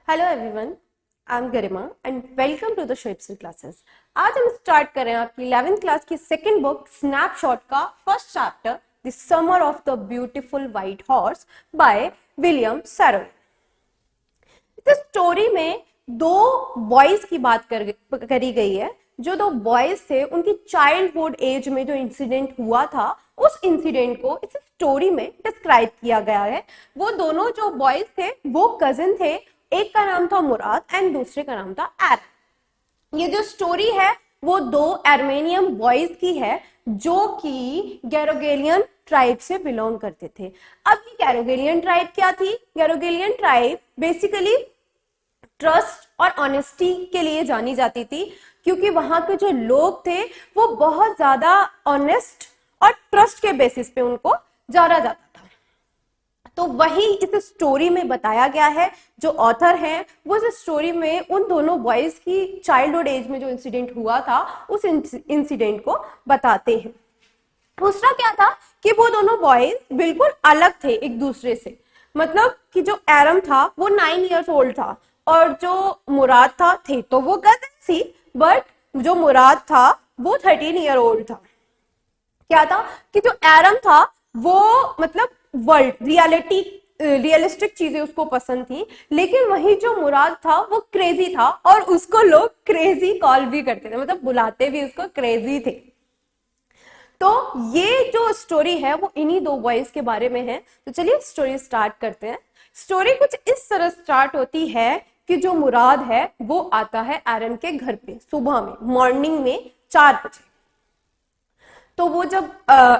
Hello everyone, I am Garima and welcome to the shapes classes. आज हम start कर रहे हैं आपकी 11th क्लास की सेकंड बुक स्नैपशॉट का first chapter the summer of the beautiful white horse by William Saroyan. इस story में दो बॉयज की बात करी गई है। जो दो बॉयज थे उनकी चाइल्डहुड एज में जो इंसिडेंट हुआ था उस इंसिडेंट को इस स्टोरी में डिस्क्राइब किया गया है। वो दोनों जो बॉयज थे वो कजिन थे, एक का नाम था मुराद एंड दूसरे का नाम था एरन। ये जो स्टोरी है वो दो आर्मेनियन बॉयज की है जो कि गैरोगेलियन ट्राइब से बिलोंग करते थे। अब ये गैरोगेलियन ट्राइब क्या थी? गैरोगेलियन ट्राइब बेसिकली ट्रस्ट और ऑनेस्टी के लिए जानी जाती थी, क्योंकि वहां के जो लोग थे वो बहुत ज्यादा ऑनेस्ट और ट्रस्ट के बेसिस पे उनको जाना जाता था। तो वही इस स्टोरी में बताया गया है। जो ऑथर हैं वो इस स्टोरी में उन दोनों बॉयज की चाइल्डहुड एज में जो इंसिडेंट हुआ था उस इंसिडेंट को बताते हैं। दूसरा क्या था कि वो दोनों बॉयज बिल्कुल अलग थे एक दूसरे से। मतलब कि जो एरम था वो 9 इयर्स ओल्ड था और जो मुराद था थे तो वो कजिन थी, बट जो मुराद था वो 13 ईयर ओल्ड था। क्या था कि जो एरम था वो मतलब वर्ल्ड रियलिस्टिक चीजें उसको पसंद थी, लेकिन वही जो मुराद था वो क्रेजी था और उसको लोग क्रेजी कॉल भी करते थे, मतलब बुलाते भी उसको क्रेजी थे। तो ये जो स्टोरी है वो इन्हीं दो बॉयज के बारे में है। तो चलिए स्टोरी स्टार्ट करते हैं। स्टोरी कुछ इस तरह स्टार्ट होती है कि जो मुराद है वो आता है एरन के घर पे सुबह में, मॉर्निंग में 4 बजे। तो वो जब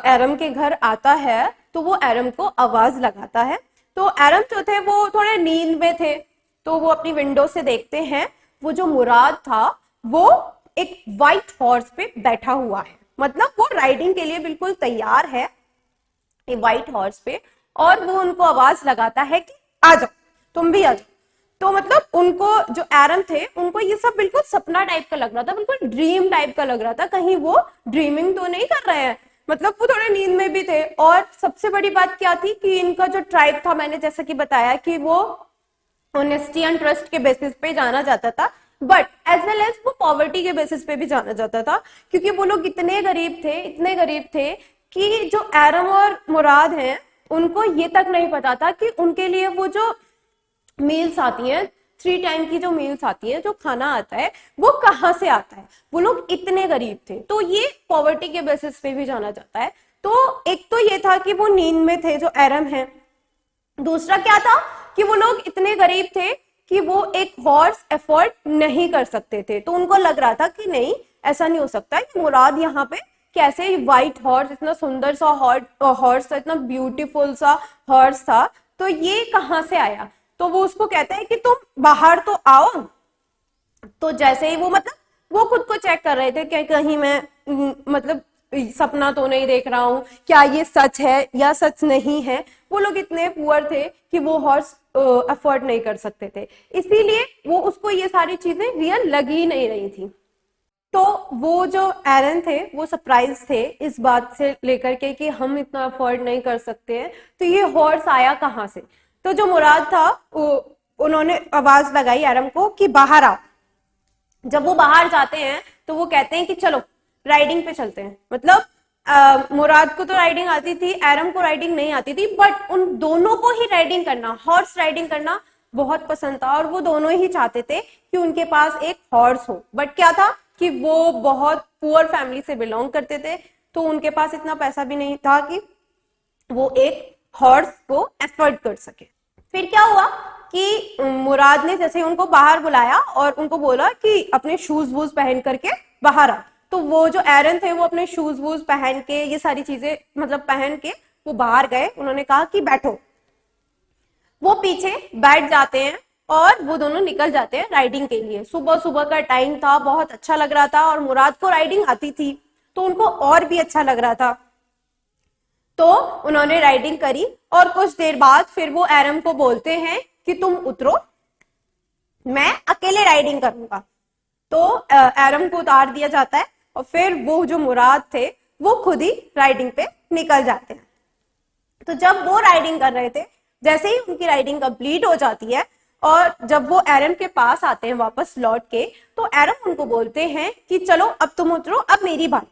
एरम के घर आता है तो वो एरम को आवाज लगाता है। तो एरम जो थे वो थोड़े नींद में थे, तो वो अपनी विंडो से देखते हैं वो जो मुराद था वो एक व्हाइट हॉर्स पे बैठा हुआ है, मतलब वो राइडिंग के लिए बिल्कुल तैयार है व्हाइट हॉर्स पे। और वो उनको आवाज लगाता है कि आ जाओ, तुम भी आ जाओ। तो मतलब उनको जो एरन थे उनको ये सब बिल्कुल सपना टाइप का लग रहा था, बिल्कुल ड्रीम टाइप का लग रहा था, कहीं वो ड्रीमिंग तो नहीं कर रहे हैं, मतलब वो थोड़े नींद में भी थे। और सबसे बड़ी बात क्या थी कि इनका जो ट्राइब था, मैंने जैसा कि बताया कि वो ऑनेस्टी एंड ट्रस्ट के बेसिस पे जाना जाता था, बट एज वेल एज वो पॉवर्टी के बेसिस पे भी जाना जाता था, क्योंकि वो लोग इतने गरीब थे कि जो एरम और मुराद हैं उनको ये तक नहीं पता था कि उनके लिए वो जो मील्स आती हैं, 3 टाइम की जो मील्स आती है, जो खाना आता है, वो कहाँ से आता है। वो लोग इतने गरीब थे, तो ये पॉवर्टी के बेसिस पे भी जाना जाता है। तो एक तो ये था कि वो नींद में थे जो एरम है। दूसरा क्या था कि वो लोग इतने गरीब थे कि वो एक हॉर्स एफोर्ड नहीं कर सकते थे। तो उनको लग रहा था कि नहीं, ऐसा नहीं हो सकता कि मुराद यहाँ पे कैसे व्हाइट हॉर्स, इतना सुंदर सा हॉर्स था, इतना ब्यूटीफुल सा हॉर्स था, तो ये कहाँ से आया। तो वो उसको कहते हैं कि तुम बाहर तो आओ। तो जैसे ही वो मतलब वो खुद को चेक कर रहे थे कि कहीं मैं मतलब सपना तो नहीं देख रहा हूँ, क्या ये सच है या सच नहीं है। वो लोग इतने पुअर थे कि वो हॉर्स अफोर्ड नहीं कर सकते थे, इसीलिए वो उसको ये सारी चीजें रियल लग ही नहीं रही थी। तो वो जो एरन थे वो सरप्राइज थे इस बात से लेकर के कि हम इतना अफोर्ड नहीं कर सकते हैं, तो ये हॉर्स आया कहाँ से। तो जो मुराद था उन्होंने आवाज लगाई एरम को कि बाहर आओ। जब वो बाहर जाते हैं तो वो कहते हैं कि चलो राइडिंग पे चलते हैं। मतलब मुराद को तो राइडिंग आती थी, एरम को राइडिंग नहीं आती थी, बट उन दोनों को ही राइडिंग करना, हॉर्स राइडिंग करना बहुत पसंद था और वो दोनों ही चाहते थे कि उनके पास एक हॉर्स हो। बट क्या था कि वो बहुत पुअर फैमिली से बिलोंग करते थे, तो उनके पास इतना पैसा भी नहीं था कि वो एक हॉर्स को एफोर्ड कर सके। फिर क्या हुआ कि मुराद ने जैसे उनको बाहर बुलाया और उनको बोला कि अपने शूज वूज पहन करके बाहर आ। तो वो जो एरन थे वो अपने शूज वूज पहन के, ये सारी चीजें मतलब पहन के वो बाहर गए। उन्होंने कहा कि बैठो। वो पीछे बैठ जाते हैं और वो दोनों निकल जाते हैं राइडिंग के लिए। सुबह सुबह का टाइम था, बहुत अच्छा लग रहा था और मुराद को राइडिंग आती थी तो उनको और भी अच्छा लग रहा था। तो उन्होंने राइडिंग करी और कुछ देर बाद फिर वो एरम को बोलते हैं कि तुम उतरो, मैं अकेले राइडिंग करूंगा। तो एरम को उतार दिया जाता है और फिर वो जो मुराद थे वो खुद ही राइडिंग पे निकल जाते हैं। तो जब वो राइडिंग कर रहे थे, जैसे ही उनकी राइडिंग कंप्लीट हो जाती है और जब वो एरम के पास आते हैं वापस लौट के, तो एरम उनको बोलते हैं कि चलो अब तुम उतरो, अब मेरी बारी,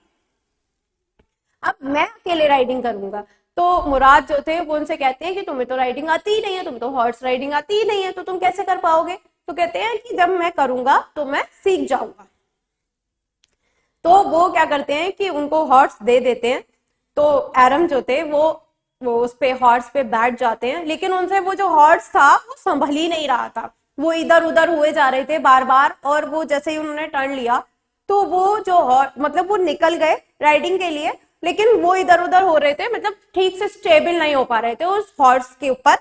अब मैं अकेले राइडिंग करूंगा। तो मुराद जो थे वो उनसे कहते हैं कि तुम्हें तो राइडिंग आती ही नहीं है, तुम्हें तो हॉर्स राइडिंग आती ही नहीं है, तो तुम कैसे कर पाओगे? तो कहते हैं कि जब मैं करूंगा तो मैं सीख जाऊंगा। तो वो क्या करते हैं कि उनको हॉर्स दे देते हैं। तो एरम जो थे वो उस पे हॉर्स पे बैठ जाते हैं, लेकिन उनसे वो जो हॉर्स था वो संभल ही नहीं रहा था, वो इधर उधर हुए जा रहे थे बार बार। और वो जैसे ही उन्होंने टर्न लिया तो वो जो हॉर्स मतलब वो निकल गए राइडिंग के लिए, लेकिन वो इधर उधर हो रहे थे, मतलब ठीक से स्टेबल नहीं हो पा रहे थे उस हॉर्स के ऊपर।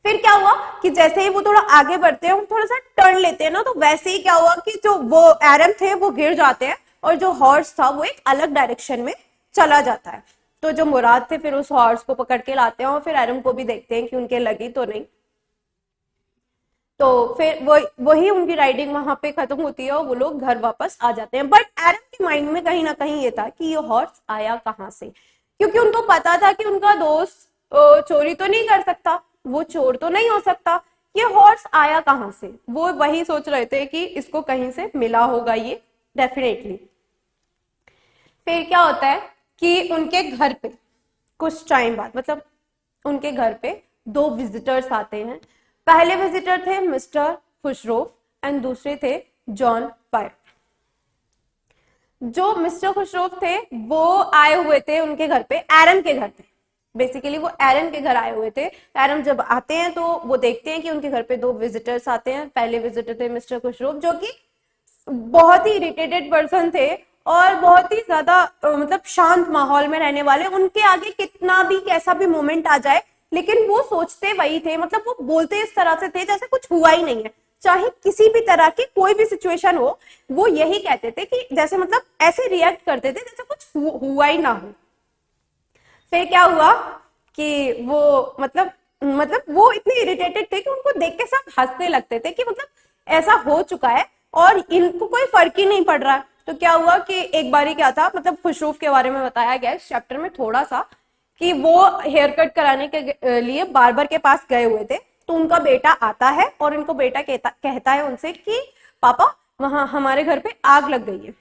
फिर क्या हुआ कि जैसे ही वो थोड़ा आगे बढ़ते हैं, वो थोड़ा सा टर्न लेते हैं ना, तो वैसे ही क्या हुआ कि जो वो एरम थे वो गिर जाते हैं और जो हॉर्स था वो एक अलग डायरेक्शन में चला जाता है। तो जो मुराद थे फिर उस हॉर्स को पकड़ के लाते हैं और फिर एरम को भी देखते हैं कि उनके लगी तो नहीं। तो फिर वही उनकी राइडिंग वहां पे खत्म होती है और वो लोग घर वापस आ जाते हैं। बट एरम के माइंड में कहीं ना कहीं ये था कि ये हॉर्स आया कहाँ से, क्योंकि उनको पता था कि उनका दोस्त चोरी तो नहीं कर सकता, वो चोर तो नहीं हो सकता, ये हॉर्स आया कहाँ से। वो वही सोच रहे थे कि इसको कहीं से मिला होगा ये डेफिनेटली। फिर क्या होता है कि उनके घर पे कुछ टाइम बाद, मतलब उनके घर पे दो विजिटर्स आते हैं। पहले विजिटर थे मिस्टर खुशरोफ एंड दूसरे थे जॉन पायर। जो मिस्टर खुशरोफ थे वो आए हुए थे उनके घर पे, एरन के घर पे। बेसिकली वो एरन के घर आए हुए थे। एरन जब आते हैं तो वो देखते हैं कि उनके घर पे दो विजिटर्स आते हैं। पहले विजिटर थे मिस्टर खुशरोफ, जो कि बहुत ही इरिटेटेड पर्सन थे और बहुत ही ज्यादा मतलब शांत माहौल में रहने वाले। उनके आगे कितना भी कैसा भी मोमेंट आ जाए, लेकिन वो सोचते वही थे, मतलब वो बोलते इस तरह से थे जैसे कुछ हुआ ही नहीं है। चाहे किसी भी तरह की कोई भी सिचुएशन हो, वो यही कहते थे कि जैसे मतलब ऐसे रिएक्ट करते थे जैसे कुछ हुआ ही ना हो। फिर क्या हुआ कि वो मतलब वो इतने इरिटेटेड थे कि उनको देख के सब हंसने लगते थे कि मतलब ऐसा हो चुका है और इनको कोई फर्क ही नहीं पड़ रहा है। तो क्या हुआ कि एक बारी क्या था, मतलब खुशरूफ के बारे में बताया गया इस चैप्टर में थोड़ा सा, कि वो हेयर कट कराने के लिए बार्बर के पास गए हुए थे। तो उनका बेटा आता है और इनको बेटा कहता है उनसे कि पापा वहां हमारे घर पे आग लग गई है।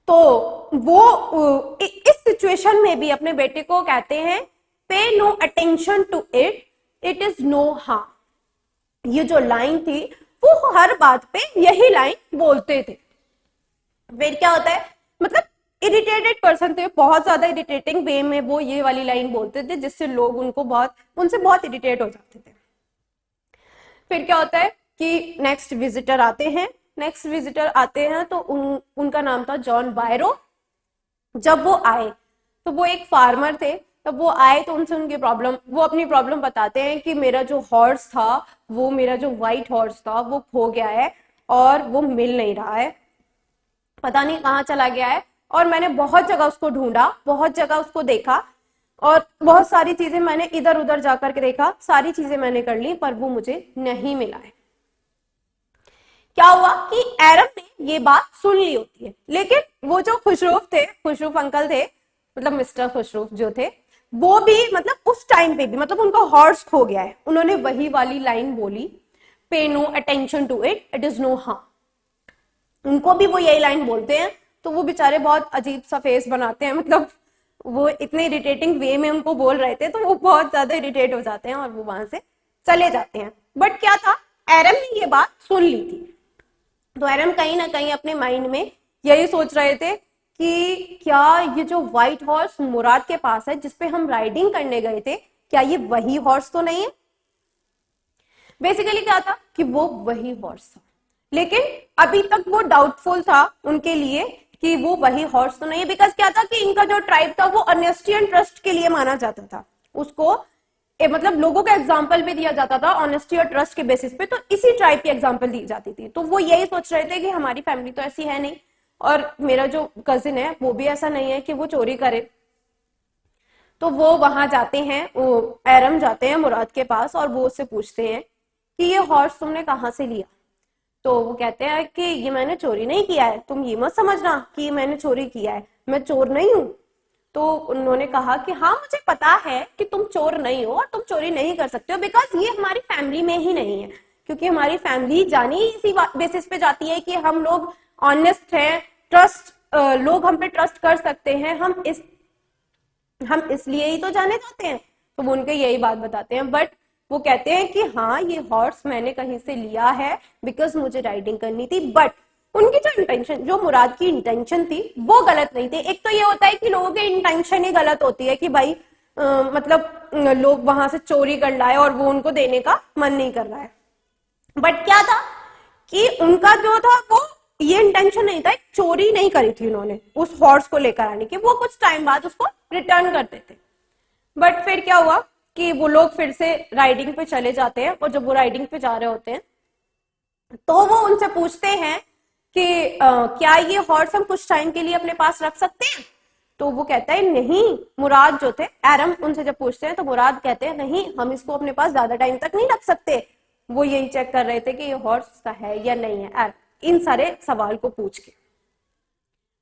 तो वो इस सिचुएशन में भी अपने बेटे को कहते हैं pay no attention to it, it is no harm. ये जो लाइन थी वो हर बात पे यही लाइन बोलते थे। फिर क्या होता है, मतलब इरिटेटेड पर्सन थे, बहुत ज्यादा इरिटेटिंग वे में वो ये वाली लाइन बोलते थे, जिससे लोग उनसे बहुत इरिटेट हो जाते थे। फिर क्या होता है कि नेक्स्ट विजिटर आते हैं तो उनका नाम था जॉन बायरो। जब वो आए तो वो एक फार्मर थे। तब वो आए तो उनसे वो अपनी प्रॉब्लम बताते हैं कि मेरा जो हॉर्स था, वो मेरा जो व्हाइट हॉर्स था वो खो गया है और वो मिल नहीं रहा है, पता नहीं कहाँ चला गया है। और मैंने बहुत जगह उसको ढूंढा, बहुत जगह उसको देखा और बहुत सारी चीजें मैंने इधर उधर जाकर के देखा, सारी चीजें मैंने कर ली, पर वो मुझे नहीं मिला है। क्या हुआ कि एरम ने ये बात सुन ली होती है, लेकिन वो जो खुशरूफ अंकल थे, मतलब मिस्टर खुशरूफ जो थे, वो भी मतलब उस टाइम पे भी मतलब उनका हॉर्स खो गया है, उन्होंने वही वाली लाइन बोली, pay no attention to it, it is no harm. उनको भी वो यही लाइन बोलते हैं। तो वो बेचारे बहुत अजीब सा फेस बनाते हैं, मतलब वो इतने इरिटेटिंग वे में उनको बोल रहे थे, तो वो बहुत ज्यादा इरिटेट हो जाते हैं और वो वहां से चले जाते हैं। बट क्या था, एरम ने ये बात सुन ली थी। तो एरम कहीं ना कहीं अपने माइंड में यही सोच रहे थे कि क्या ये जो व्हाइट हॉर्स मुराद के पास है, जिसपे हम राइडिंग करने गए थे, क्या ये वही हॉर्स तो नहीं है। बेसिकली क्या था कि वो वही हॉर्स था, लेकिन अभी तक वो डाउटफुल था उनके लिए कि वो वही हॉर्स तो नहीं है। बिकॉज क्या था कि इनका जो ट्राइब था वो ऑनेस्टी एंड ट्रस्ट के लिए माना जाता था, उसको मतलब लोगों का एग्जाम्पल भी दिया जाता था ऑनेस्टी और ट्रस्ट के बेसिस पे, तो इसी ट्राइब की एग्जाम्पल दी जाती थी। तो वो यही सोच रहे थे कि हमारी फैमिली तो ऐसी है नहीं और मेरा जो कजिन है वो भी ऐसा नहीं है कि वो चोरी करे। तो वो वहां जाते हैं, वो एरम जाते हैं मुराद के पास और वो उससे पूछते हैं कि ये हॉर्स तुमने कहाँ से लिया। तो वो कहते हैं कि ये मैंने चोरी नहीं किया है, तुम ये मत समझना कि मैंने चोरी किया है, मैं चोर नहीं हूं। तो उन्होंने कहा कि हाँ मुझे पता है कि तुम चोर नहीं हो और तुम चोरी नहीं कर सकते हो, बिकॉज ये हमारी फैमिली में ही नहीं है, क्योंकि हमारी फैमिली जानी ही इसी बेसिस पे जाती है कि हम लोग ऑनेस्ट हैं, ट्रस्ट, लोग हम पे ट्रस्ट कर सकते हैं, हम इसलिए ही तो जाने जाते हैं। तो वो उनके यही बात बताते हैं, बट वो कहते हैं कि हाँ ये हॉर्स मैंने कहीं से लिया है बिकॉज मुझे राइडिंग करनी थी, बट उनकी जो इंटेंशन, जो मुराद की इंटेंशन थी वो गलत नहीं थी। एक तो ये होता है कि लोगों की इंटेंशन ही गलत होती है कि भाई मतलब लोग वहां से चोरी कर लाए और वो उनको देने का मन नहीं कर रहा है, बट क्या था कि उनका जो था वो ये इंटेंशन नहीं था, चोरी नहीं करी थी उन्होंने उस हॉर्स को लेकर आने की, वो कुछ टाइम बाद उसको रिटर्न करते थे। बट फिर क्या हुआ कि वो लोग फिर से राइडिंग पे चले जाते हैं, और जब वो राइडिंग पे जा रहे होते हैं तो वो उनसे पूछते हैं कि क्या ये हॉर्स हम कुछ टाइम के लिए अपने पास रख सकते हैं? तो वो कहता है नहीं। मुराद जो थे, एरम उनसे जब पूछते हैं तो मुराद कहते हैं नहीं, हम इसको अपने पास ज्यादा टाइम तक नहीं रख सकते। वो यही चेक कर रहे थे कि ये हॉर्स उसका है या नहीं है, इन सारे सवाल को पूछ के,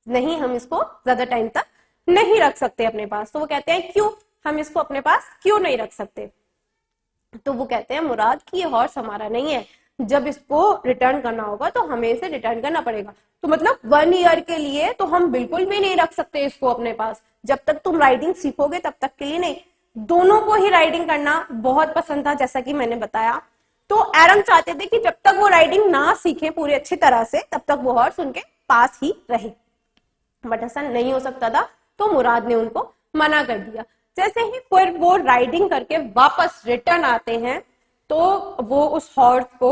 नहीं हम इसको ज्यादा टाइम तक नहीं रख सकते अपने पास। तो वो कहते हैं क्यों, हम इसको अपने पास क्यों नहीं रख सकते? तो वो कहते हैं मुराद कि ये हॉर्स हमारा नहीं है, जब इसको रिटर्न करना होगा तो हमें इसे रिटर्न करना पड़ेगा। तो मतलब 1 ईयर के लिए तो हम बिल्कुल भी नहीं रख सकते इसको अपने पास, जब तक तुम राइडिंग सीखोगे तब तक के लिए नहीं। दोनों को ही राइडिंग करना बहुत पसंद था, जैसा कि मैंने बताया। तो एरम चाहते थे कि जब तक वो राइडिंग ना सीखे पूरी अच्छी तरह से तब तक वो हॉर्स उनके पास ही रहे, बट ऐसा नहीं हो सकता था, तो मुराद ने उनको मना कर दिया। जैसे ही फिर वो राइडिंग करके वापस रिटर्न आते हैं तो वो उस हॉर्स को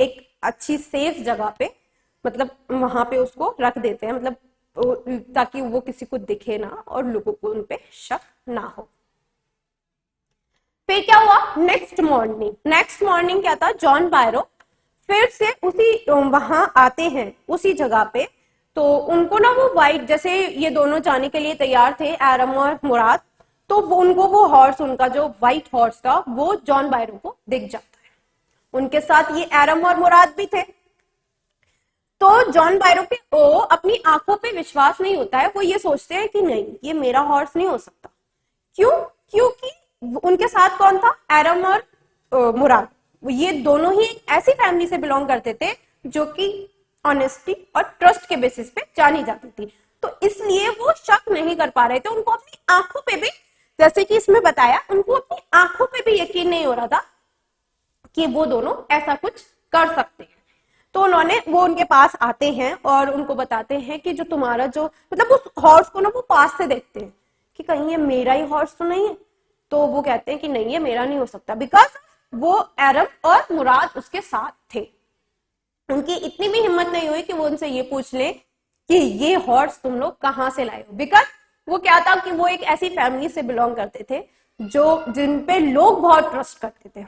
एक अच्छी सेफ जगह पे, मतलब वहां पे उसको रख देते हैं, मतलब ताकि वो किसी को दिखे ना और लोगों को उन पे शक ना हो। फिर क्या हुआ नेक्स्ट मॉर्निंग क्या था, जॉन बायरो फिर से उसी वहां आते हैं उसी जगह पे। तो उनको ना वो वाइट, जैसे ये दोनों जाने के लिए तैयार थे एरम और मुराद, तो उनको वो हॉर्स, उनका जो व्हाइट हॉर्स था वो जॉन बायरो को दिख जाता है। उनके साथ ये एरम और मुराद भी थे। तो जॉन बायरो को अपनी आंखों पे विश्वास नहीं होता है, वो ये सोचते हैं कि नहीं ये मेरा हॉर्स नहीं हो सकता। क्यों? क्योंकि उनके साथ कौन था, एरम और मुराद, ये दोनों ही ऐसी फैमिली से बिलोंग करते थे जो कि ऑनेस्टी और ट्रस्ट के बेसिस पे जानी जाती थी। तो इसलिए वो शक नहीं कर पा रहे थे, उनको अपनी आंखों पे भी, जैसे कि इसमें बताया, उनको अपनी आंखों पे भी यकीन नहीं हो रहा था कि वो दोनों ऐसा कुछ कर सकते हैं। तो वो उनके पास आते हैं और उनको बताते हैं कि जो तुम्हारा जो, मतलब उस हॉर्स को ना वो पास से देखते हैं कि कहीं ये मेरा ही हॉर्स तो नहीं है। तो वो कहते हैं कि नहीं ये मेरा नहीं हो सकता, बिकॉज वो एरम और मुराद उसके साथ थे। उनकी इतनी भी हिम्मत नहीं हुई कि वो उनसे ये पूछ ले कि ये हॉर्स तुम लोग कहाँ से लाए हो, बिकॉज वो क्या था कि वो एक ऐसी फैमिली से बिलोंग करते थे जो जिन पे लोग बहुत ट्रस्ट करते थे।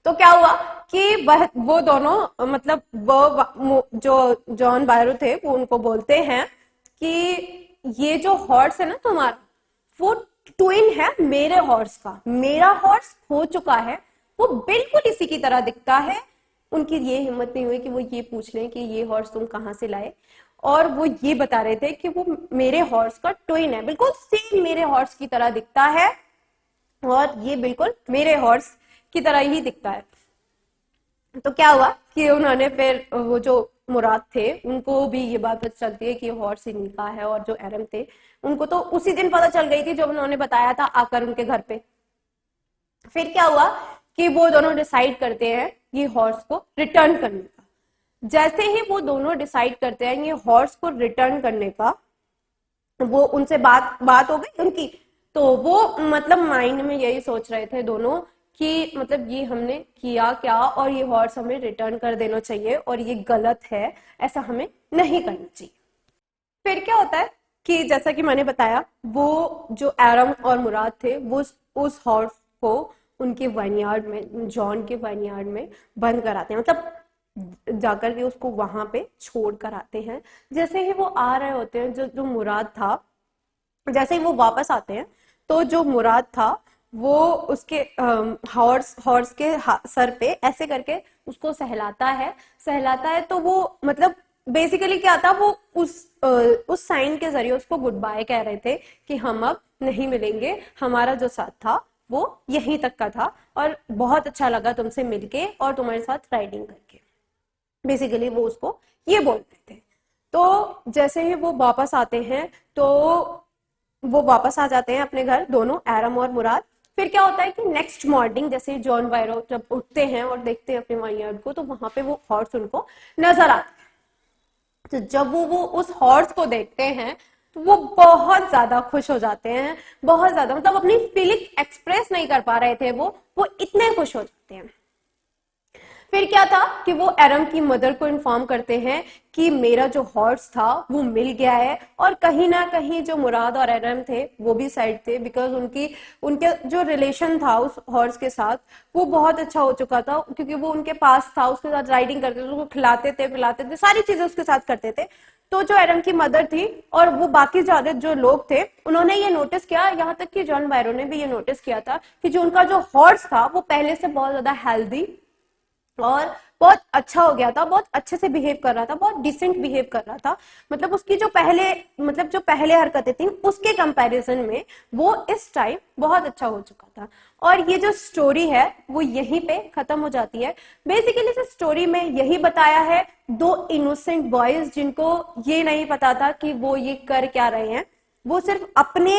तो क्या हुआ कि वो दोनों, मतलब वो जो जॉन बायरो थे वो उनको बोलते हैं कि ये जो हॉर्स है ना तुम्हारा, वो ट्विन है मेरे हॉर्स का, मेरा हॉर्स खो चुका है, वो बिल्कुल इसी की तरह दिखता है। उनकी ये हिम्मत नहीं हुई कि वो ये पूछ लें कि ये हॉर्स तुम कहाँ से लाए, और वो ये बता रहे थे कि वो मेरे हॉर्स का ट्विन है, बिल्कुल सेम मेरे हॉर्स की तरह दिखता है और ये बिल्कुल मेरे हॉर्स की तरह ही दिखता है। तो क्या हुआ कि उन्होंने फिर वो जो मुराद थे उनको भी ये बात पता चलती है कि हॉर्स इन्हीं का है, और जो एरम थे उनको तो उसी दिन पता चल गई थी जब उन्होंने बताया था आकर उनके घर पे। फिर क्या हुआ कि वो दोनों डिसाइड करते हैं ये हॉर्स को रिटर्न करने का। जैसे ही वो दोनों डिसाइड करते हैं ये हॉर्स को रिटर्न करने का, वो उनसे बात हो गई उनकी, तो वो मतलब माइंड में यही सोच रहे थे दोनों कि मतलब ये हमने किया क्या, और ये हॉर्स हमें रिटर्न कर देना चाहिए और ये गलत है, ऐसा हमें नहीं करना चाहिए। फिर क्या होता है कि जैसा कि मैंने बताया, वो जो एरम और मुराद थे वो उस हॉर्स को उनके वाइनयार्ड में, जॉन के वाइनयार्ड में बंद कराते हैं, मतलब जाकर के उसको वहां पे छोड़ कर आते हैं। जैसे ही वो आ रहे होते हैं, जो मुराद था, जैसे ही वो वापस आते हैं तो जो मुराद था वो उसके हॉर्स के सर पे ऐसे करके उसको सहलाता है, तो वो मतलब बेसिकली क्या था, वो उस साइन के जरिए उसको गुड बाय कह रहे थे कि हम अब नहीं मिलेंगे, हमारा जो साथ था वो यहीं तक का था और बहुत अच्छा लगा तुमसे मिलके और तुम्हारे साथ राइडिंग करके। बेसिकली वो उसको ये बोल रहे थे। तो जैसे ही वो वापस आते हैं तो वो वापस आ जाते हैं अपने घर, दोनों, एरम और मुराद। फिर क्या होता है कि नेक्स्ट मॉर्निंग जैसे जॉन बायरो जब उठते हैं और देखते हैं अपने वाइनयार्ड को, तो वहां पे वो हॉर्स उनको नजर आता है। तो जब वो उस हॉर्स को देखते हैं तो वो बहुत ज्यादा खुश हो जाते हैं, बहुत ज्यादा, मतलब अपनी फीलिंग एक्सप्रेस नहीं कर पा रहे थे वो इतने खुश हो जाते हैं। फिर क्या था कि वो एरम की मदर को इन्फॉर्म करते हैं कि मेरा जो हॉर्स था वो मिल गया है, और कहीं ना कहीं जो मुराद और एरम थे वो भी साइड थे, बिकॉज उनके जो रिलेशन था उस हॉर्स के साथ वो बहुत अच्छा हो चुका था, क्योंकि वो उनके पास था, उसके साथ राइडिंग करते थे, उसको खिलाते थे पिलाते थे, सारी चीजें उसके साथ करते थे। तो जो एरम की मदर थी और वो बाकी ज्यादा जो लोग थे, उन्होंने ये नोटिस किया, यहाँ तक कि जॉन बायरो ने भी ये नोटिस किया था कि जो उनका जो हॉर्स था वो पहले से बहुत ज्यादा हेल्दी और बहुत अच्छा हो गया था, बहुत अच्छे से बिहेव कर रहा था, बहुत डिसेंट बिहेव कर रहा था। मतलब उसकी जो पहले हरकतें थी उसके कंपैरिजन में वो इस टाइम बहुत अच्छा हो चुका था। और ये जो स्टोरी है वो यहीं पे खत्म हो जाती है। बेसिकली इस स्टोरी में यही बताया है, दो इनोसेंट बॉयज जिनको ये नहीं पता था कि वो ये कर क्या रहे हैं, वो सिर्फ अपने,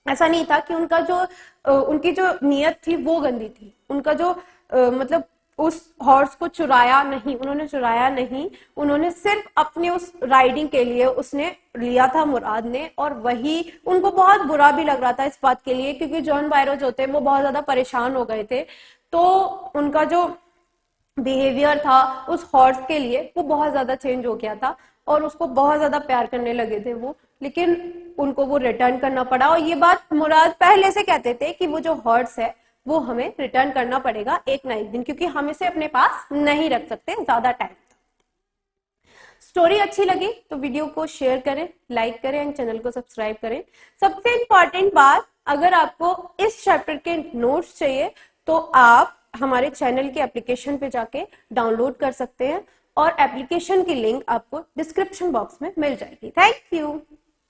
ऐसा नहीं था कि उनकी जो नीयत थी वो गंदी थी, उनका जो मतलब उस हॉर्स को उन्होंने चुराया नहीं, उन्होंने सिर्फ अपने उस राइडिंग के लिए उसने लिया था मुराद ने, और वही उनको बहुत बुरा भी लग रहा था इस बात के लिए, क्योंकि जॉन बायरो जो थे वो बहुत ज्यादा परेशान हो गए थे। तो उनका जो बिहेवियर था उस हॉर्स के लिए वो बहुत ज्यादा चेंज हो गया था और उसको बहुत ज्यादा प्यार करने लगे थे वो, लेकिन उनको वो रिटर्न करना पड़ा। और ये बात मुराद पहले से कहते थे कि वो जो हॉर्स है वो हमें रिटर्न करना पड़ेगा एक ना एक दिन, क्योंकि हम इसे अपने पास नहीं रख सकते ज्यादा टाइम तक। स्टोरी अच्छी लगी तो वीडियो को शेयर करें, लाइक करें एंड चैनल को सब्सक्राइब करें। सबसे इंपॉर्टेंट बात, अगर आपको इस चैप्टर के नोट्स चाहिए तो आप हमारे चैनल के एप्लीकेशन पे जाके डाउनलोड कर सकते हैं, और एप्लीकेशन की लिंक आपको डिस्क्रिप्शन बॉक्स में मिल जाएगी। Thank you.